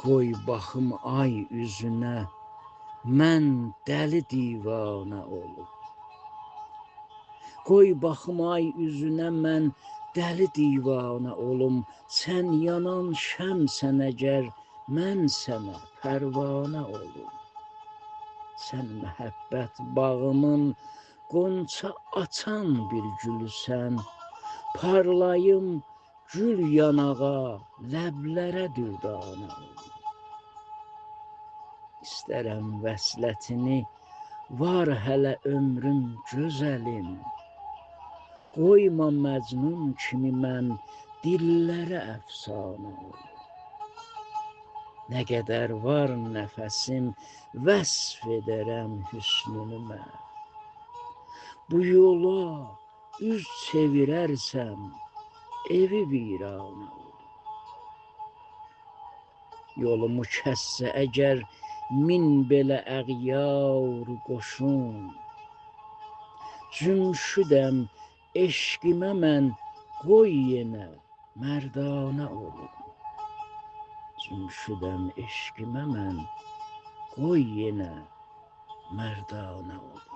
Qoy baxım ay üzünə, mən dəli divanə olum. Qoy baxım ay üzünə, mən dəli divanə olum. Sən yanan şəmsən əgər, mən sənə pərvanə olum. Sən məhəbbət bağımın qonça açan bir gülsən, parlayım gül yanağa, ləblərə dürdanə olum. İstərəm vəslətini, var hələ ömrüm gözəlim. Qoyma Məcnun kimi mən dillərə əfsanə olum. Nə qədər var nəfəsim, vəsf edərəm hüsnünü mən. Bu yola üz çevirərsəm, evi viranə olum. Yolumu kəssə əgər min belə əğyar qoşun, cümşüdəm eşqimə mən, qoy yenə mərdanə olum. Cümşüdəm eşqimə mən, qoy yenə mərdanə olum.